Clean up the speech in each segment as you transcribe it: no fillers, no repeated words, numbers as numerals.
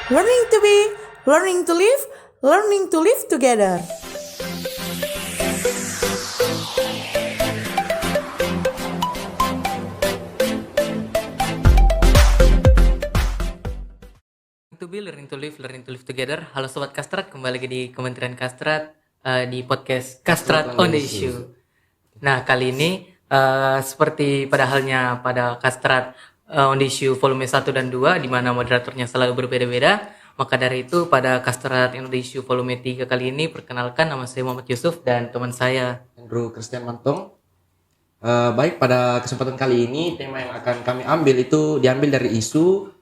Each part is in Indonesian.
Learning to be, learning to live together. To be, learning to live together. Halo Sobat Kastrat, kembali lagi di Kementerian Kastrat di podcast Kastrat on the Issue. Nah, kali ini seperti pada halnya pada Kastrat on the Issue volume 1 dan 2, di mana moderatornya selalu berbeda-beda. Maka dari itu, pada Kastrat on the Issue volume 3 kali ini, perkenalkan nama saya Muhammad Yusuf dan teman saya Andrew Christian Mantong. Baik, pada kesempatan kali ini tema yang akan kami ambil itu diambil dari isu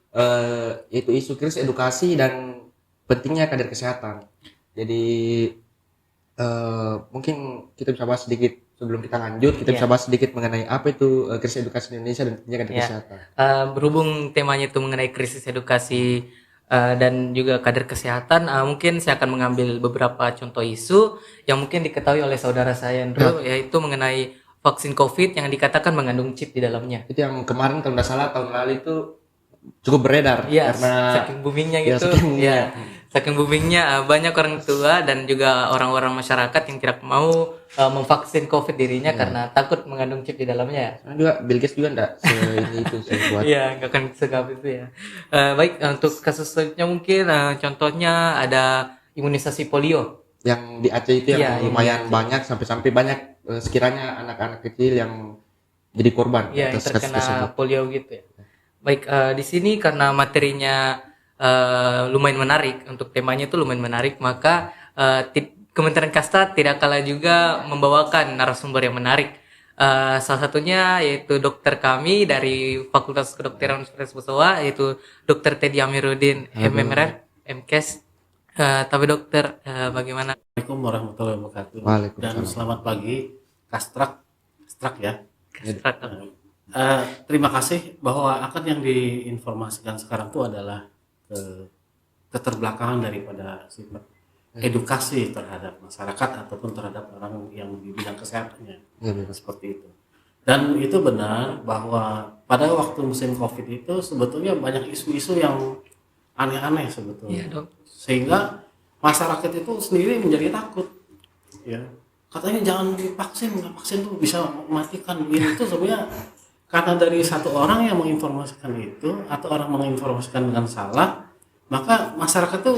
yaitu isu krisis edukasi dan pentingnya kader kesehatan. Jadi mungkin kita bisa bahas sedikit sebelum kita lanjut, kita bisa bahas sedikit mengenai apa itu krisis edukasi di Indonesia dan pentingnya kader kesehatan. Berhubung temanya itu mengenai krisis edukasi dan juga kader kesehatan, mungkin saya akan mengambil beberapa contoh isu yang mungkin diketahui oleh saudara saya Andrew, yaitu mengenai vaksin COVID yang dikatakan mengandung chip di dalamnya. Itu yang kemarin kalau tidak salah tahun lalu itu cukup beredar karena saking boomingnya gitu. Saking boomingnya, banyak orang tua dan juga orang-orang masyarakat yang tidak mau memvaksin COVID dirinya karena takut mengandung chip di dalamnya. Karena juga Bill Gates juga enggak ini itu buat. Iya, nggak akan segap itu ya. Baik, untuk kasus selanjutnya mungkin contohnya ada imunisasi polio. Yang di Aceh itu yang lumayan banyak sampai banyak sekiranya anak-anak kecil yang jadi korban yang terkena polio gitu ya. Baik, di sini karena materinya lumayan menarik, untuk temanya itu lumayan menarik, maka Kementerian Kastrat tidak kalah juga membawakan narasumber yang menarik. Salah satunya yaitu dokter kami dari Fakultas Kedokteran Universitas Bosowa, yaitu Dr. Teddy Amiruddin, MMR, MKes. Tapi dokter, bagaimana? Assalamualaikum warahmatullahi wabarakatuh. Dan selamat pagi, Kastrat ya. Kastrat. Terima kasih bahwa akan yang diinformasikan sekarang itu adalah keterbelakangan daripada sifat edukasi terhadap masyarakat ataupun terhadap orang yang di bidang kesehatannya, seperti itu. Dan itu benar bahwa pada waktu musim COVID itu sebetulnya banyak isu-isu yang aneh-aneh sebetulnya, sehingga masyarakat itu sendiri menjadi takut. Ya, katanya jangan divaksin, vaksin itu bisa mematikan. Ini itu sebenarnya karena dari satu orang yang menginformasikan itu atau orang menginformasikan dengan salah, maka masyarakat itu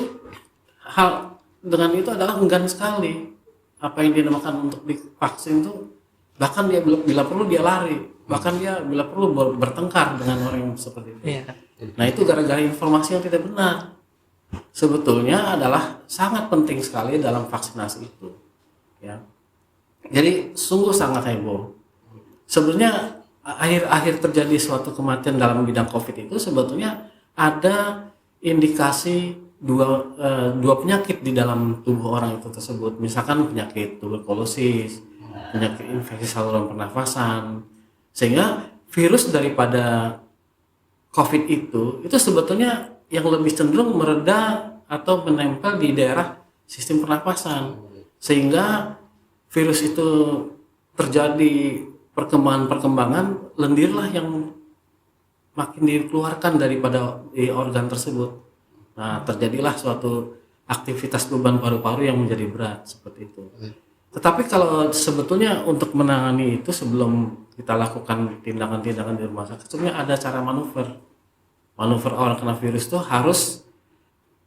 hal dengan itu adalah enggan sekali. Apa yang dinamakan untuk divaksin itu, bahkan dia bila perlu dia lari, bahkan dia bila perlu bertengkar dengan orang yang seperti itu. Nah, itu gara-gara informasi yang tidak benar. Sebetulnya adalah sangat penting sekali dalam vaksinasi itu. Ya. Jadi sungguh sangat heboh. Sebenarnya akhir-akhir terjadi suatu kematian dalam bidang COVID itu sebetulnya ada indikasi dua penyakit di dalam tubuh orang itu tersebut. Misalkan penyakit tuberkulosis, penyakit infeksi saluran pernafasan, sehingga virus daripada COVID itu sebetulnya yang lebih cenderung mereda atau menempel di daerah sistem pernapasan, sehingga virus itu terjadi perkembangan lendirlah yang makin dikeluarkan daripada organ tersebut. Nah, terjadilah suatu aktivitas beban paru-paru yang menjadi berat seperti itu. Tetapi kalau sebetulnya untuk menangani itu sebelum kita lakukan tindakan-tindakan di rumah sakit, sebenarnya ada cara manuver. Manuver orang kena virus itu harus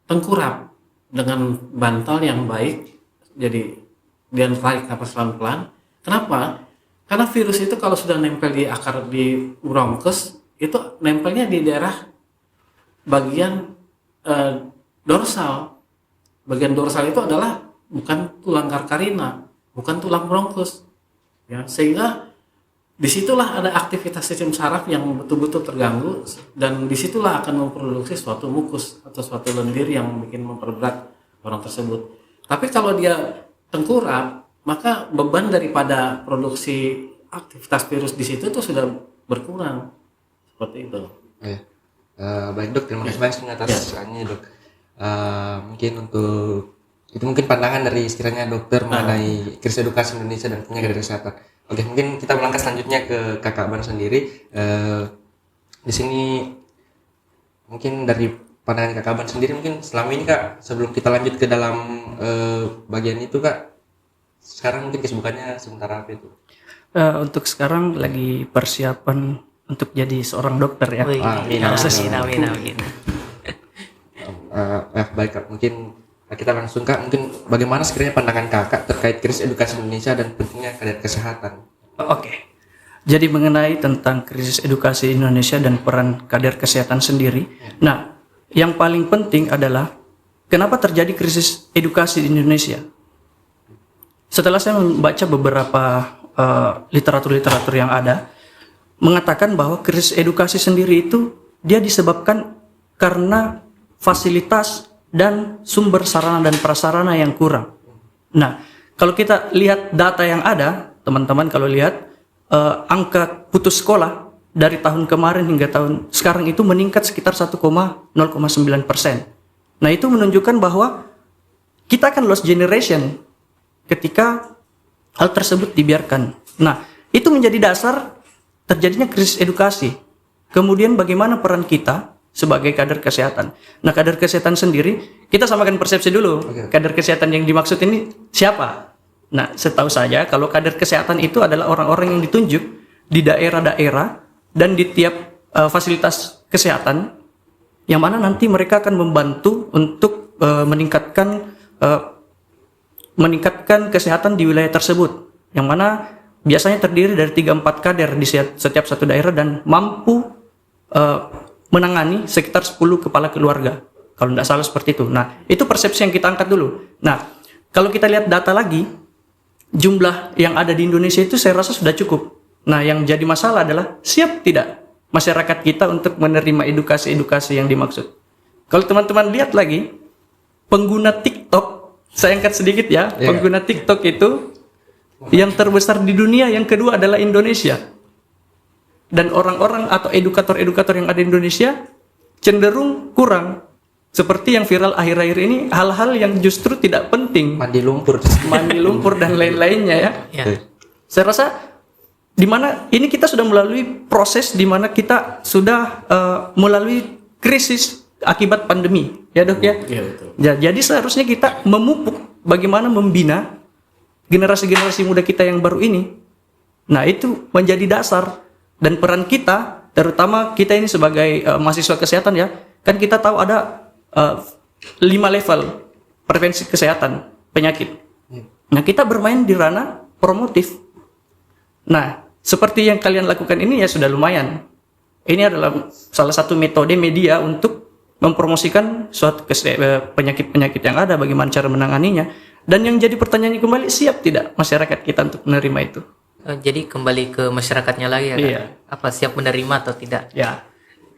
tengkurap dengan bantal yang baik. Jadi dia tarik napas pelan-pelan. Kenapa? Karena virus itu kalau sudah nempel di akar di bronkus, itu nempelnya di daerah bagian dorsal. Bagian dorsal itu adalah bukan tulang karkarina, bukan tulang bronkus. Ya, sehingga disitulah ada aktivitas sistem saraf yang betul-betul terganggu, dan disitulah akan memproduksi suatu mukus atau suatu lendir yang bikin memperberat orang tersebut. Tapi kalau dia tengkurap, maka beban daripada produksi aktivitas virus di situ tuh sudah berkurang, seperti itu. Baik dok, terima kasih banyak atas sarannya dok. Mungkin untuk itu mungkin pandangan dari sekiranya dokter mengenai krisis edukasi Indonesia dan penyakit kesehatan. Oke, mungkin kita melangkah selanjutnya ke Kakak Ban sendiri. Di sini mungkin dari pandangan Kak Kaban sendiri mungkin selama ini Kak, sebelum kita lanjut ke dalam bagian itu Kak, sekarang mungkin kesibukannya sementara apa itu? Untuk sekarang lagi persiapan untuk jadi seorang dokter ya. Wih, Amin, amin. Baik Kak, mungkin kita langsung Kak, mungkin bagaimana sekiranya pandangan Kakak terkait krisis edukasi Indonesia dan pentingnya kader kesehatan? Oke. Jadi mengenai tentang krisis edukasi Indonesia dan peran kader kesehatan sendiri. Nah, yang paling penting adalah kenapa terjadi krisis edukasi di Indonesia. Setelah saya membaca beberapa literatur-literatur yang ada, mengatakan bahwa krisis edukasi sendiri itu dia disebabkan karena fasilitas dan sumber sarana dan prasarana yang kurang. Nah, kalau kita lihat data yang ada, teman-teman kalau lihat angka putus sekolah dari tahun kemarin hingga tahun sekarang itu meningkat sekitar 1,09%. Nah, itu menunjukkan bahwa kita akan lost generation ketika hal tersebut dibiarkan. Nah, itu menjadi dasar terjadinya krisis edukasi. Kemudian bagaimana peran kita sebagai kader kesehatan. Nah, kader kesehatan sendiri, kita samakan persepsi dulu. Kader kesehatan yang dimaksud ini siapa? Nah, setahu saya kalau kader kesehatan itu adalah orang-orang yang ditunjuk di daerah-daerah dan di tiap fasilitas kesehatan, yang mana nanti mereka akan membantu untuk meningkatkan kesehatan di wilayah tersebut, yang mana biasanya terdiri dari 3-4 kader di setiap satu daerah dan mampu menangani sekitar 10 kepala keluarga, kalau tidak salah seperti itu. Nah, itu persepsi yang kita angkat dulu. Nah, kalau kita lihat data lagi, jumlah yang ada di Indonesia itu saya rasa sudah cukup. Nah, yang jadi masalah adalah siap tidak masyarakat kita untuk menerima edukasi-edukasi yang dimaksud. Kalau teman-teman lihat lagi, pengguna TikTok, saya angkat sedikit ya, pengguna TikTok itu yang terbesar di dunia, yang kedua adalah Indonesia. Dan orang-orang atau edukator-edukator yang ada di Indonesia cenderung kurang. Seperti yang viral akhir-akhir ini, hal-hal yang justru tidak penting. Mandi lumpur Dan lain-lainnya ya. Saya rasa di mana ini kita sudah melalui proses di mana kita sudah melalui krisis akibat pandemi, ya Dok ya. Iya, betul. Ya, jadi seharusnya kita memupuk bagaimana membina generasi-generasi muda kita yang baru ini. Nah, itu menjadi dasar dan peran kita, terutama kita ini sebagai mahasiswa kesehatan ya, kan kita tahu ada 5 level prevensi kesehatan penyakit. Nah, kita bermain di ranah promotif. Nah, seperti yang kalian lakukan ini ya sudah lumayan. Ini adalah salah satu metode media untuk mempromosikan suatu penyakit-penyakit yang ada, bagaimana cara menanganinya. Dan yang jadi pertanyaannya kembali, siap tidak masyarakat kita untuk menerima itu? Jadi kembali ke masyarakatnya lagi ya, Iya. Apa siap menerima atau tidak? Ya,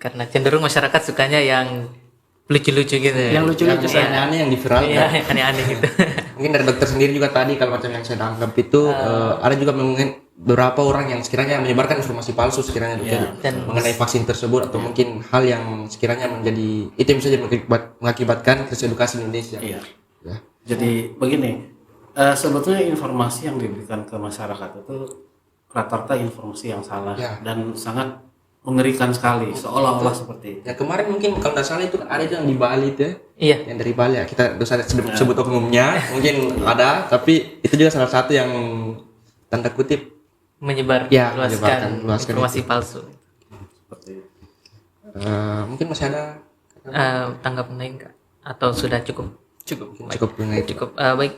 Karena cenderung masyarakat sukanya yang lucu-lucu gitu ya. yang lucu-lucu saya. aneh-aneh yang diviralkan. Iya, yang aneh-aneh gitu. Mungkin dari dokter sendiri juga tadi kalau macam yang saya tangkap itu ada juga mungkin beberapa orang yang sekiranya menyebarkan informasi palsu sekiranya dokter Dan- mengenai vaksin tersebut atau mungkin hal yang sekiranya menjadi itu yang bisa jadi mengakibatkan krisis edukasi Indonesia. Iya. Ya. Jadi begini, sebetulnya informasi yang diberikan ke masyarakat itu rata-rata informasi yang salah dan sangat mengerikan sekali, seolah-olah seperti itu. Ya kemarin mungkin kalau nggak salah itu ada yang di Bali itu ya. Iya. Yang dari Bali ya, kita dosa sebut oknumnya mungkin ada, tapi itu juga salah satu yang tanda kutip menyebarkan menyebarkan, luaskan informasi itu. palsu. Seperti itu. Mungkin masih ada Tanggapan lain Kak? Atau sudah cukup? cukup dengan itu. Cukup. Baik.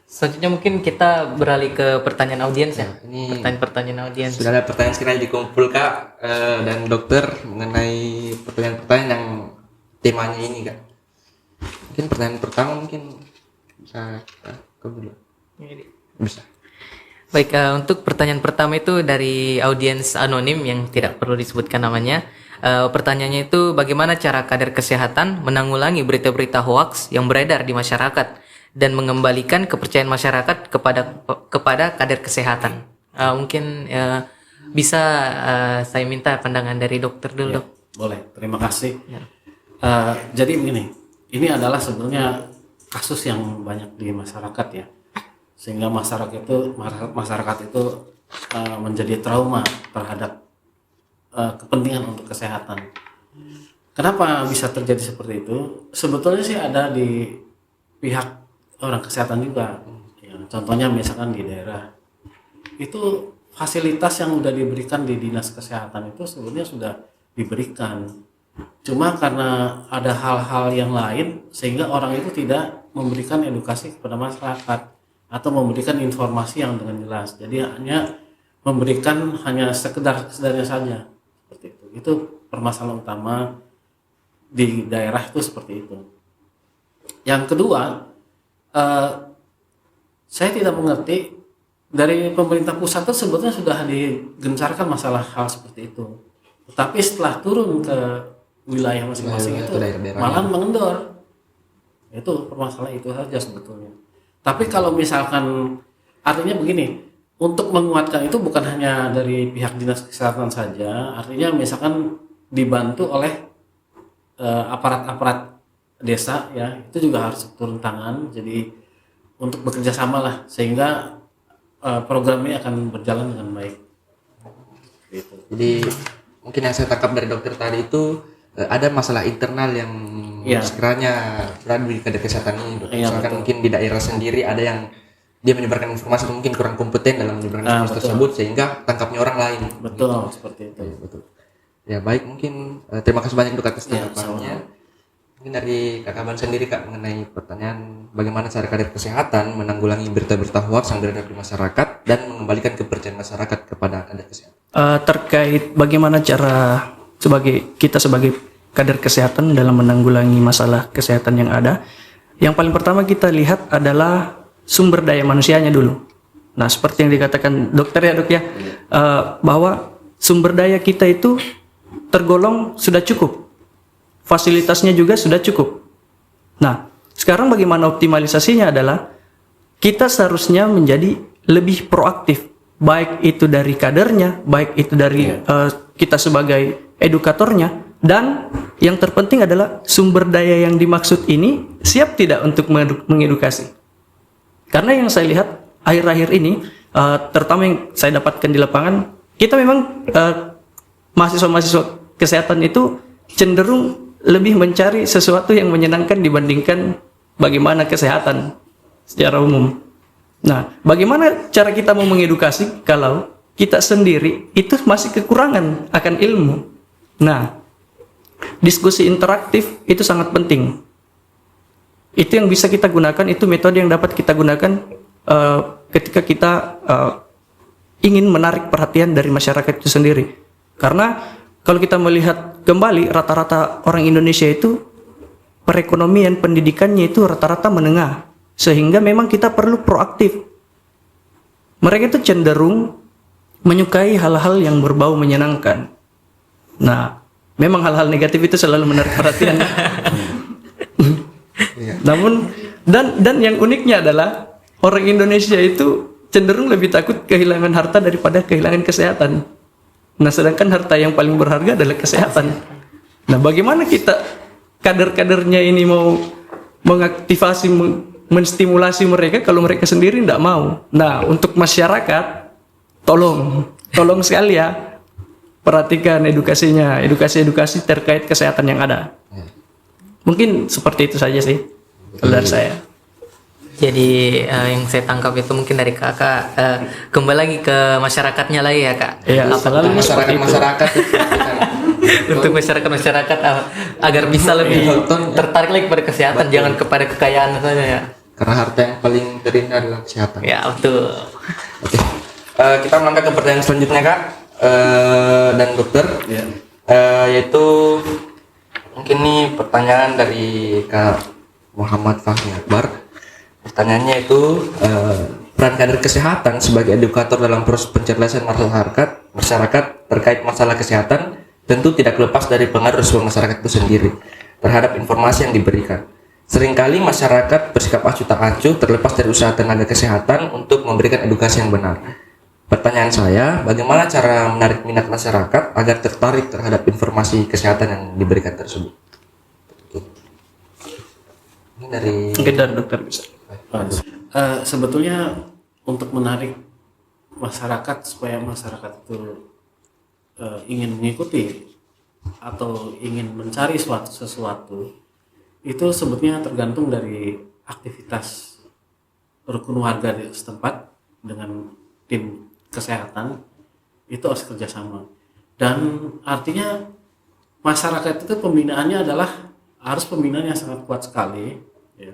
Selanjutnya mungkin kita beralih ke pertanyaan audiens ya. Ini Pertanyaan audiens. sudah ada pertanyaan sekiranya dikumpul Kak dan dokter mengenai pertanyaan-pertanyaan yang temanya ini Kak. Mungkin pertanyaan pertama mungkin bisa ke dulu. Bisa. Baik, untuk pertanyaan pertama itu dari audiens anonim yang tidak perlu disebutkan namanya. Pertanyaannya itu bagaimana cara kader kesehatan menanggulangi berita-berita hoaks yang beredar di masyarakat dan mengembalikan kepercayaan masyarakat kepada kader kesehatan. Mungkin bisa saya minta pandangan dari dokter dulu. Dok. Boleh, terima kasih. Jadi begini, ini adalah sebenarnya kasus yang banyak di masyarakat ya, sehingga masyarakat itu menjadi trauma terhadap kepentingan untuk kesehatan. Kenapa bisa terjadi seperti itu? Sebetulnya sih ada di pihak orang kesehatan juga. Ya, contohnya misalkan di daerah itu fasilitas yang sudah diberikan di dinas kesehatan itu sebetulnya sudah diberikan. Cuma karena ada hal-hal yang lain sehingga orang itu tidak memberikan edukasi kepada masyarakat atau memberikan informasi yang dengan jelas. Jadi hanya memberikan hanya sekedarnya saja seperti itu. Itu permasalahan utama di daerah itu seperti itu. Yang kedua, saya tidak mengerti dari pemerintah pusat itu sebetulnya sudah digencarkan masalah hal seperti itu. Tetapi setelah turun ke wilayah masing-masing itu malah mengendor. Itu permasalahan itu saja sebetulnya. Tapi kalau misalkan artinya begini, untuk menguatkan itu bukan hanya dari pihak dinas kesehatan saja, artinya misalkan dibantu oleh aparat-aparat desa ya, itu juga harus turun tangan. Jadi untuk bekerja sama lah sehingga program ini akan berjalan dengan baik. Gitu. Jadi mungkin yang saya tangkap dari dokter tadi itu ada masalah internal yang sekiranya berada di kader kesehatan ini. Misalkan mungkin di daerah sendiri ada yang dia menyebarkan informasi mungkin kurang kompeten dalam menyebarkan informasi tersebut sehingga tangkapnya orang lain. Betul, seperti itu. Ya, betul. Ya baik, mungkin terima kasih banyak Dok atas tanggapannya. Mungkin dari Kak Kaban sendiri Kak mengenai pertanyaan bagaimana cara kader kesehatan menanggulangi berita-berita hoax yang beredar di masyarakat dan mengembalikan kepercayaan masyarakat kepada kader kesehatan. Terkait bagaimana cara kita sebagai kader kesehatan dalam menanggulangi masalah kesehatan yang ada, yang paling pertama kita lihat adalah sumber daya manusianya dulu. Nah, seperti yang dikatakan dokter ya dok ya, bahwa sumber daya kita itu tergolong sudah cukup, fasilitasnya juga sudah cukup. Nah, sekarang bagaimana optimalisasinya adalah kita seharusnya menjadi lebih proaktif, baik itu dari kadernya, baik itu dari kita sebagai edukatornya, dan yang terpenting adalah sumber daya yang dimaksud ini siap tidak untuk mengedukasi. Karena yang saya lihat akhir-akhir ini, terutama yang saya dapatkan di lapangan, kita memang mahasiswa-mahasiswa kesehatan itu cenderung lebih mencari sesuatu yang menyenangkan dibandingkan bagaimana kesehatan secara umum. Nah, bagaimana cara kita mau mengedukasi kalau kita sendiri itu masih kekurangan akan ilmu? Nah, diskusi interaktif itu sangat penting. Itu yang bisa kita gunakan, itu metode yang dapat kita gunakan ketika kita ingin menarik perhatian dari masyarakat itu sendiri. Karena kalau kita melihat kembali, rata-rata orang Indonesia itu perekonomian pendidikannya itu rata-rata menengah, sehingga memang kita perlu proaktif. Mereka itu cenderung menyukai hal-hal yang berbau menyenangkan. Nah, memang hal-hal negatif itu selalu menarik perhatian. Namun dan yang uniknya adalah orang Indonesia itu cenderung lebih takut kehilangan harta daripada kehilangan kesehatan. Nah, sedangkan harta yang paling berharga adalah kesehatan. Nah, bagaimana kita kader-kadernya ini mau mengaktifasi, menstimulasi mereka kalau mereka sendiri tidak mau? Nah, untuk masyarakat, tolong sekali ya, perhatikan edukasinya, edukasi terkait kesehatan yang ada. Mungkin seperti itu saja sih dari saya. Jadi yang saya tangkap itu mungkin dari kakak kembali lagi ke masyarakatnya lagi ya kak. Iya, selalu masyarakat untuk masyarakat agar bisa lebih tertarik lagi pada kesehatan, jangan kepada kekayaan saja ya. Karena harta yang paling terindah adalah kesehatan. Ya betul. Oke. Kita melangkah ke pertanyaan selanjutnya kak dan dokter, yaitu mungkin nih pertanyaan dari Kak Muhammad Fahmi Akbar. Pertanyaannya itu peran kader kesehatan sebagai edukator dalam proses pencerdasan masyarakat terkait masalah kesehatan tentu tidak lepas dari pengaruh seluruh masyarakat itu sendiri terhadap informasi yang diberikan. Seringkali masyarakat bersikap acuh tak acuh terlepas dari usaha tenaga kesehatan untuk memberikan edukasi yang benar. Pertanyaan saya, bagaimana cara menarik minat masyarakat agar tertarik terhadap informasi kesehatan yang diberikan tersebut? Ini dari dokter bisa. Sebetulnya untuk menarik masyarakat supaya masyarakat itu ingin mengikuti atau ingin mencari sesuatu itu sebetulnya tergantung dari aktivitas rukun warga di setempat dengan tim kesehatan, itu harus kerjasama. Dan artinya masyarakat itu pembinaannya adalah harus pembinaan yang sangat kuat sekali ya.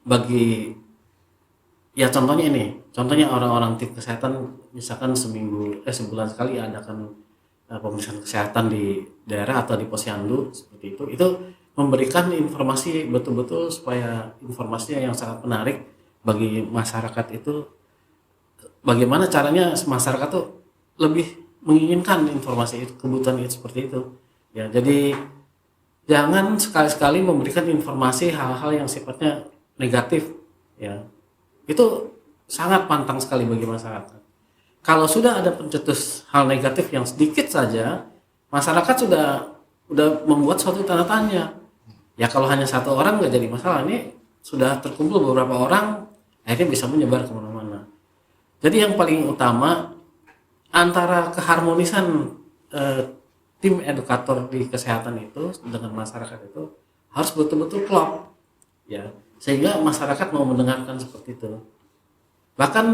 Bagi ya contohnya orang-orang tim kesehatan misalkan sebulan sekali adakan pemeriksaan kesehatan di daerah atau di posyandu seperti itu memberikan informasi betul-betul supaya informasinya yang sangat menarik bagi masyarakat itu, bagaimana caranya masyarakat tuh lebih menginginkan informasi itu, kebutuhan itu seperti itu ya. Jadi jangan sekali-sekali memberikan informasi hal-hal yang sifatnya negatif ya, itu sangat pantang sekali bagi masyarakat. Kalau sudah ada pencetus hal negatif yang sedikit saja, masyarakat udah membuat suatu tanda tanya ya. Kalau hanya satu orang nggak jadi masalah, ini sudah terkumpul beberapa orang, akhirnya bisa menyebar kemana-mana. Jadi yang paling utama antara keharmonisan tim edukator di kesehatan itu dengan masyarakat itu harus betul-betul klop ya, sehingga masyarakat mau mendengarkan seperti itu. Bahkan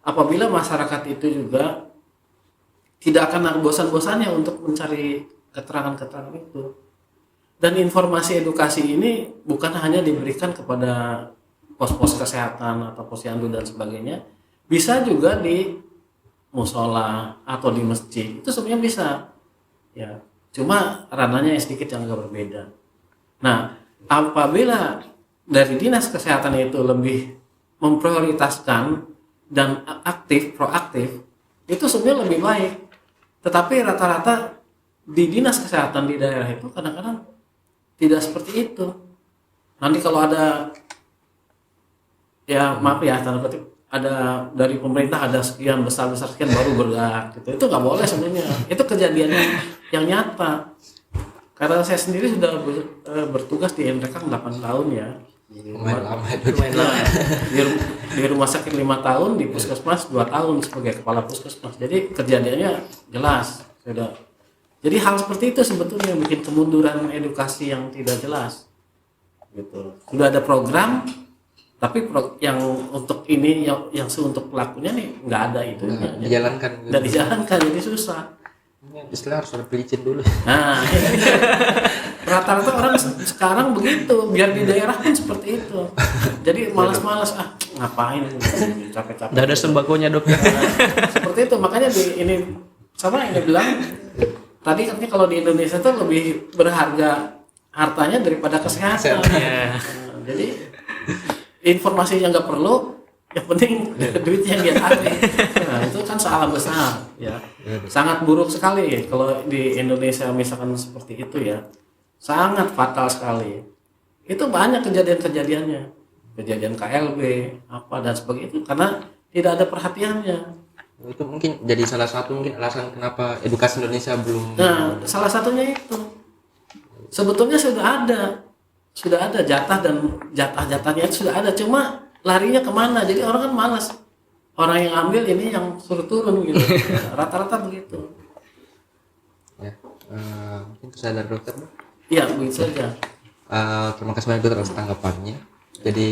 apabila masyarakat itu juga tidak akan bosan-bosannya untuk mencari keterangan-keterangan itu. Dan informasi edukasi ini bukan hanya diberikan kepada pos-pos kesehatan atau posyandu dan sebagainya, bisa juga di musola atau di masjid, itu sebenarnya bisa ya, cuma ranahnya sedikit yang agak berbeda. Nah, apabila dari dinas kesehatan itu lebih memprioritaskan dan proaktif, itu sebenarnya lebih baik. Tetapi rata-rata di dinas kesehatan di daerah itu kadang-kadang tidak seperti itu. Nanti kalau ada ya maaf ya tanda kutip, ada dari pemerintah ada sekian besar sekian baru bergerak gitu, itu nggak boleh sebenarnya. Itu kejadiannya yang nyata. Karena saya sendiri sudah bertugas di NRK 8 tahun ya. Lumayan lama Di rumah sakit 5 tahun, di puskesmas 2 tahun sebagai kepala puskesmas. Jadi kejadiannya jelas sudah. Jadi hal seperti itu sebetulnya yang bikin kemunduran edukasi yang tidak jelas gitu. Sudah ada program, tapi yang untuk ini yang untuk pelakunya nih nggak ada itu, nggak dijalankan, jadi susah. Istilah harus ada pelicin dulu. Nah, rata-rata orang sekarang begitu, biar di daerah pun seperti itu. Jadi malas-malas ngapain capek-capek. Nggak ada sembakonya dok. Seperti itu, makanya ini bilang tadi katanya kalau di Indonesia tuh lebih berharga hartanya daripada kesehatan. Jadi informasi yang nggak perlu, yang penting duitnya yang dia tarik. Nah, itu kan salah besar ya. Sangat buruk sekali kalau di Indonesia misalkan seperti itu ya. Sangat fatal sekali. Itu banyak kejadian-kejadiannya. Kejadian KLB apa dan sebagainya itu karena tidak ada perhatiannya. Itu mungkin jadi salah satu mungkin alasan kenapa edukasi Indonesia belum. Nah, salah satunya itu. Sebetulnya sudah ada jatah dan jatah-jatahnya itu sudah ada, cuma larinya kemana? Jadi orang kan malas. Orang yang ambil ini yang suruh turun gitu. Rata-rata begitu. Ya, mungkin kesadaran dokter. Iya, begitu saja. Terima kasih banyak dokter atas tanggapannya. Jadi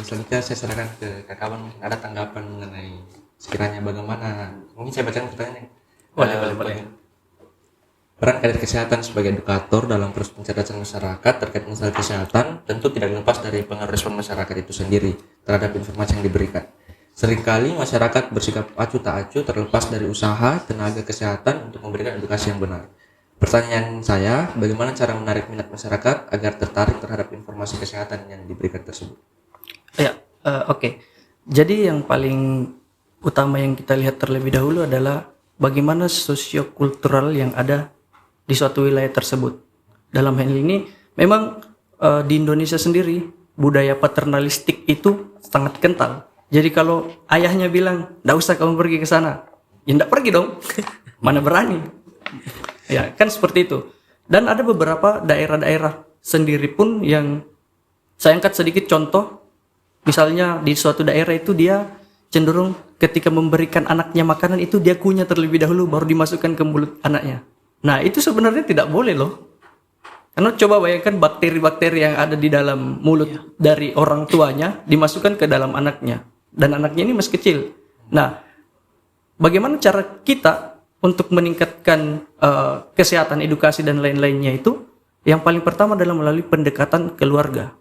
selanjutnya saya serahkan ke Kak Kawan, ada tanggapan mengenai sekiranya bagaimana? Mungkin saya bacakan pertanyaannya. Boleh. Peran kader kesehatan sebagai edukator dalam proses pencerdasan masyarakat terkait masalah kesehatan tentu tidak lepas dari pengaruh respon masyarakat itu sendiri terhadap informasi yang diberikan. Seringkali masyarakat bersikap acuh tak acuh terlepas dari usaha tenaga kesehatan untuk memberikan edukasi yang benar. Pertanyaan saya, bagaimana cara menarik minat masyarakat agar tertarik terhadap informasi kesehatan yang diberikan tersebut? Ya, oke. Jadi yang paling utama yang kita lihat terlebih dahulu adalah bagaimana sosiokultural yang ada di suatu wilayah tersebut. Dalam hal ini, memang di Indonesia sendiri budaya paternalistik itu sangat kental. Jadi kalau ayahnya bilang, "Nggak usah kamu pergi ke sana," ya nggak pergi dong. Mana berani? Ya kan seperti itu. Dan ada beberapa daerah-daerah sendiri pun yang saya angkat sedikit contoh. Misalnya di suatu daerah itu dia cenderung ketika memberikan anaknya makanan itu dia kunyah terlebih dahulu baru dimasukkan ke mulut anaknya. Nah, itu sebenarnya tidak boleh loh. Karena coba bayangkan bakteri-bakteri yang ada di dalam mulut dari orang tuanya dimasukkan ke dalam anaknya. Dan anaknya ini masih kecil. Nah, bagaimana cara kita untuk meningkatkan kesehatan, edukasi, dan lain-lainnya itu? Yang paling pertama adalah melalui pendekatan keluarga.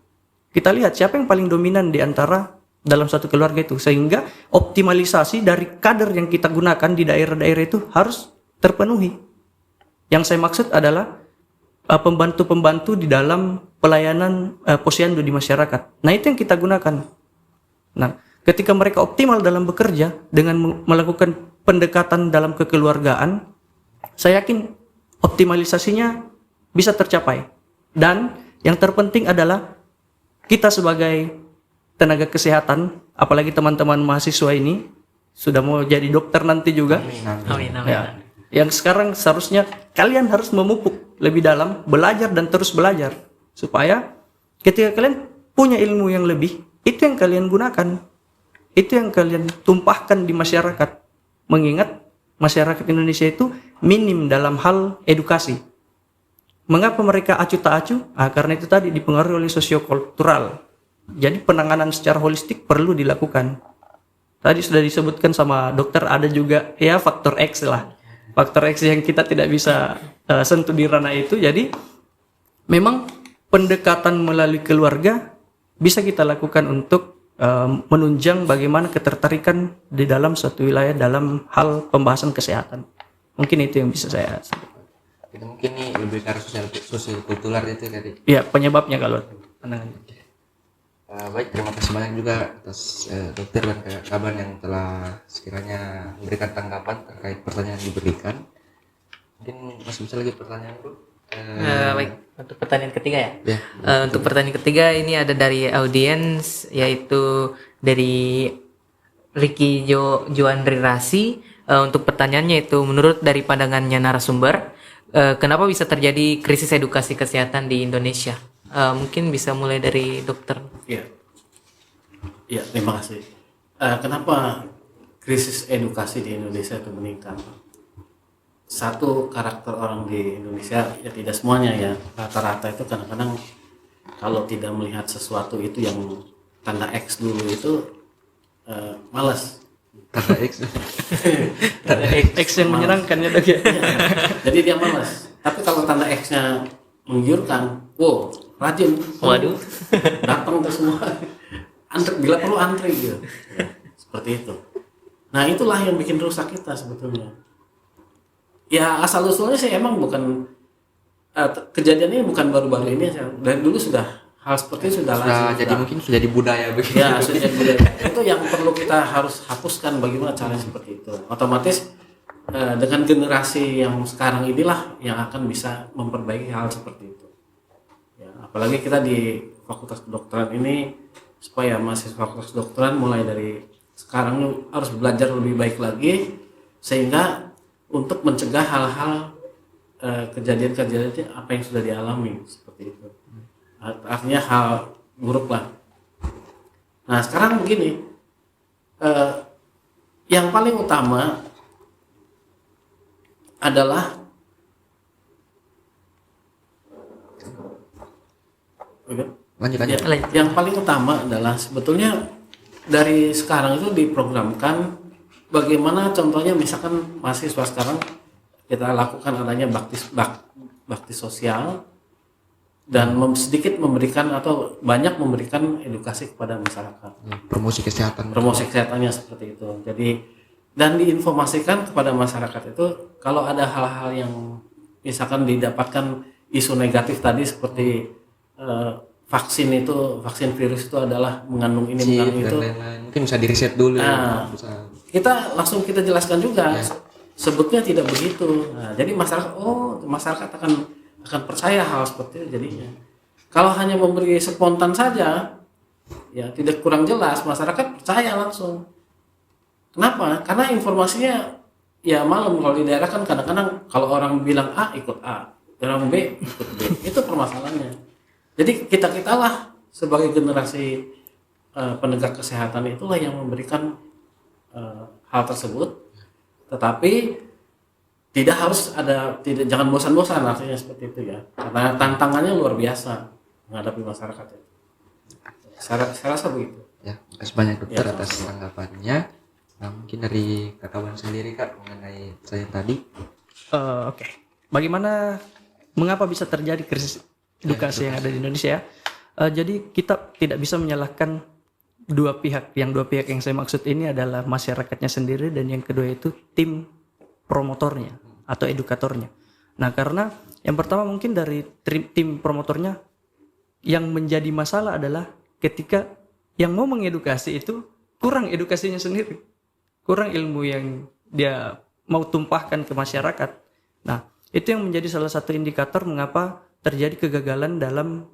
Kita lihat siapa yang paling dominan di antara dalam satu keluarga itu. Sehingga optimalisasi dari kader yang kita gunakan di daerah-daerah itu harus terpenuhi. Yang saya maksud adalah pembantu-pembantu di dalam pelayanan posyandu di masyarakat. Nah, itu yang kita gunakan. Nah, ketika mereka optimal dalam bekerja dengan melakukan pendekatan dalam kekeluargaan, saya yakin optimalisasinya bisa tercapai. Dan yang terpenting adalah kita sebagai tenaga kesehatan, apalagi teman-teman mahasiswa ini sudah mau jadi dokter nanti juga. Amin. Ya. Yang sekarang seharusnya kalian harus memupuk lebih dalam, belajar dan terus belajar. Supaya ketika kalian punya ilmu yang lebih, itu yang kalian gunakan. Itu yang kalian tumpahkan di masyarakat. Mengingat masyarakat Indonesia itu minim dalam hal edukasi. Mengapa mereka acuh tak acuh? Karena itu tadi dipengaruhi oleh sosiokultural. Jadi penanganan secara holistik perlu dilakukan. Tadi sudah disebutkan sama dokter, ada juga ya faktor X lah. Faktor X yang kita tidak bisa sentuh di ranah itu. Jadi memang pendekatan melalui keluarga bisa kita lakukan untuk menunjang bagaimana ketertarikan di dalam suatu wilayah dalam hal pembahasan kesehatan. Mungkin itu yang bisa saya sebut. Itu mungkin nih lebih ke arah sosial kultural itu tadi. Ya, penyebabnya kalau pandangan. Baik, terima kasih banyak juga atas dokter dan kawan yang telah sekiranya memberikan tanggapan terkait pertanyaan yang diberikan. Mungkin masih bisa lagi pertanyaan, Bro? Baik, untuk pertanyaan ketiga ya. Ya. Untuk pertanyaan ketiga ini ada dari audiens, yaitu dari Ricky Joandri Rasi. Untuk pertanyaannya itu, menurut dari pandangannya narasumber, kenapa bisa terjadi krisis edukasi kesehatan di Indonesia? Mungkin bisa mulai dari dokter. Ya, terima kasih. Kenapa krisis edukasi di Indonesia itu meningkat? Satu, karakter orang di Indonesia, ya tidak semuanya ya, rata-rata itu kadang-kadang kalau tidak melihat sesuatu itu yang tanda X dulu itu malas. Tanda X. Tanda X yang menyenangkan ya dok ya. Jadi dia malas. Tapi kalau tanda X-nya menggiurkan, wow, rajin. Waduh. Datang ke semua. Antri, bila perlu antri gitu. Ya, seperti itu. Nah, itulah yang bikin rusak kita sebetulnya. Ya, asal usulnya sih emang bukan kejadian ini bukan baru-baru ini, dari dulu sudah hal seperti itu sudah lazim. Jadi mungkin sudah di budaya begitu. Ya, sudah di budaya. Itu yang perlu kita harus hapuskan, bagaimana caranya seperti itu. Otomatis dengan generasi yang sekarang inilah yang akan bisa memperbaiki hal seperti itu. Ya, apalagi kita di Fakultas Kedokteran ini, supaya mahasiswa Fakultas Kedokteran mulai dari sekarang harus belajar lebih baik lagi, sehingga untuk mencegah hal-hal kejadian-kejadian apa yang sudah dialami seperti itu. Artinya hal buruk lah. Nah, sekarang begini, yang paling utama adalah yang paling utama adalah sebetulnya dari sekarang itu diprogramkan bagaimana, contohnya misalkan mahasiswa sekarang kita lakukan adanya bakti sosial dan sedikit memberikan atau banyak memberikan edukasi kepada masyarakat. Promosi kesehatan. Promosi kesehatannya seperti itu. Jadi dan diinformasikan kepada masyarakat itu kalau ada hal-hal yang misalkan didapatkan isu negatif tadi seperti vaksin virus itu adalah mengandung ini mengandung itu. Mungkin bisa diriset dulu. Nah, kita langsung kita jelaskan juga. Ya. Sebutnya tidak begitu. Nah, jadi masyarakat akan percaya hal seperti itu jadinya. Kalau hanya memberi spontan saja, ya tidak kurang jelas, masyarakat percaya langsung. Kenapa? Karena informasinya ya malam. Kalau di daerah kan kadang-kadang kalau orang bilang A ikut A, orang B ikut B. Itu permasalahannya. Jadi kita-kitalah sebagai generasi penegak kesehatan itulah yang memberikan hal tersebut. Tetapi tidak harus ada, tidak, jangan bosan-bosan artinya seperti itu ya, karena tantangannya luar biasa menghadapi masyarakat itu. Saya rasa begitu. Ya, kasih banyak dokter Ya, atas tanggapannya. Nah, mungkin dari Kak Kawan sendiri Kak mengenai saya tadi. Oke. Bagaimana, mengapa bisa terjadi krisis edukasi yang ada di Indonesia? Jadi kita tidak bisa menyalahkan dua pihak. Yang dua pihak yang saya maksud ini adalah masyarakatnya sendiri, dan yang kedua itu tim promotornya atau edukatornya. Nah, karena yang pertama mungkin dari tim promotornya, yang menjadi masalah adalah ketika yang mau mengedukasi itu kurang edukasinya sendiri, kurang ilmu yang dia mau tumpahkan ke masyarakat. Nah, itu yang menjadi salah satu indikator mengapa terjadi kegagalan dalam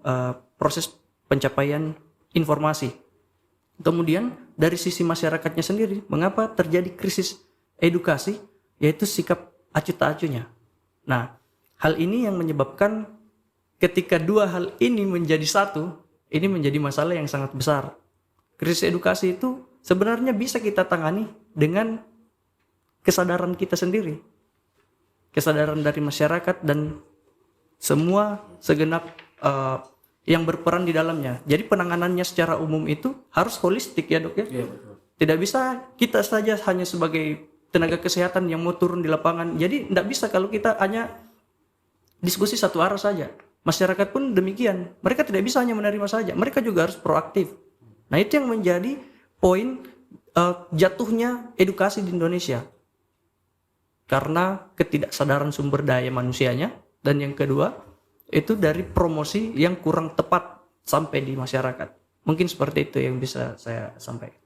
proses pencapaian informasi. Kemudian dari sisi masyarakatnya sendiri, mengapa terjadi krisis edukasi, yaitu sikap acuh tak acuhnya. Nah, hal ini yang menyebabkan ketika dua hal ini menjadi satu, ini menjadi masalah yang sangat besar. Krisis edukasi itu sebenarnya bisa kita tangani dengan kesadaran kita sendiri, kesadaran dari masyarakat dan semua segenap yang berperan di dalamnya. Jadi penanganannya secara umum itu harus holistik ya dok ya. Iya, betul. Tidak bisa kita saja hanya sebagai tenaga kesehatan yang mau turun di lapangan. Jadi tidak bisa kalau kita hanya diskusi satu arah saja. Masyarakat pun demikian. Mereka tidak bisa hanya menerima saja. Mereka juga harus proaktif. Nah, itu yang menjadi poin jatuhnya edukasi di Indonesia. Karena ketidaksadaran sumber daya manusianya, dan yang kedua itu dari promosi yang kurang tepat sampai di masyarakat. Mungkin seperti itu yang bisa saya sampaikan.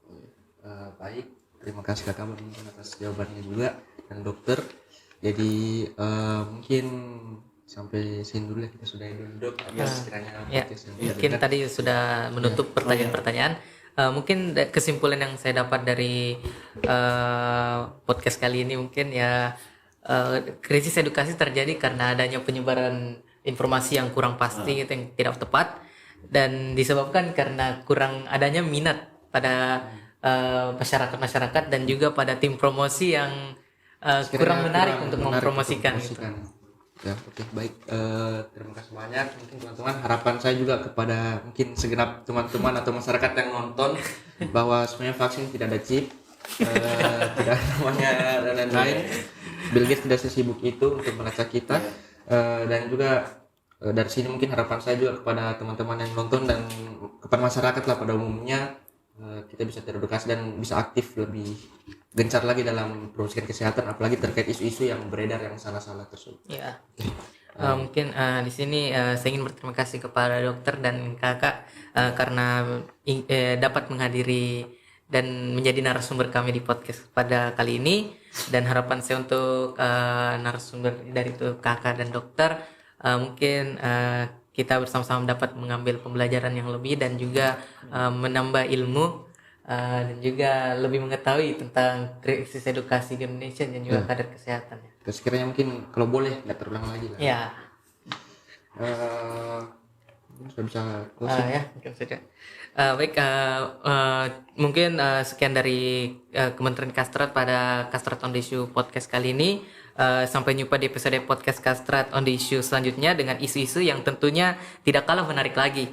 Baik, terima kasih Kak Kawan atas jawabannya juga, dan dokter. Jadi mungkin sampai sini dulu ya, kita sudah dulu dok. Sekiranya Ya, mungkin tadi sudah menutup pertanyaan-pertanyaan. Mungkin kesimpulan yang saya dapat dari podcast kali ini mungkin ya, krisis edukasi terjadi karena adanya penyebaran informasi yang kurang pasti, gitu, yang tidak tepat, dan disebabkan karena kurang adanya minat pada masyarakat dan juga pada tim promosi yang kurang menarik untuk mempromosikan. Ya, oke, baik. Terima kasih banyak. Mungkin teman-teman, harapan saya juga kepada mungkin segenap teman-teman atau masyarakat yang nonton bahwa sebenarnya vaksin tidak ada chip, tidak ada namanya dan lain-lain. Bill Gates tidak sesibuk itu untuk melacak kita. Dan juga dari sini mungkin harapan saya juga kepada teman-teman yang nonton dan kepada masyarakat lah pada umumnya, kita bisa teredukasi dan bisa aktif lebih gencar lagi dalam promosikan kesehatan, apalagi terkait isu-isu yang beredar yang salah-salah tersebut. Ya. Mungkin di sini saya ingin berterima kasih kepada dokter dan kakak karena dapat menghadiri dan menjadi narasumber kami di podcast pada kali ini. Dan harapan saya untuk narasumber dari itu kakak dan dokter, mungkin kita bersama-sama dapat mengambil pembelajaran yang lebih dan juga menambah ilmu dan juga lebih mengetahui tentang krisis edukasi di Indonesia dan juga kader kesehatan. Sekiranya mungkin kalau boleh nggak terulang lagi lah. Ya. Sudah bisa closing. Ya, mungkin saja. Baik, mungkin sekian dari Kementerian Kastrat pada Kastrat on the Issue podcast kali ini. Sampai jumpa di episode podcast Kastrat on the Issue selanjutnya dengan isu-isu yang tentunya tidak kalah menarik lagi.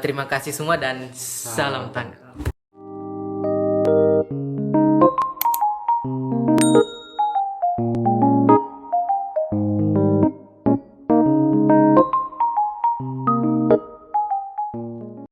Terima kasih semua dan salam tangkap.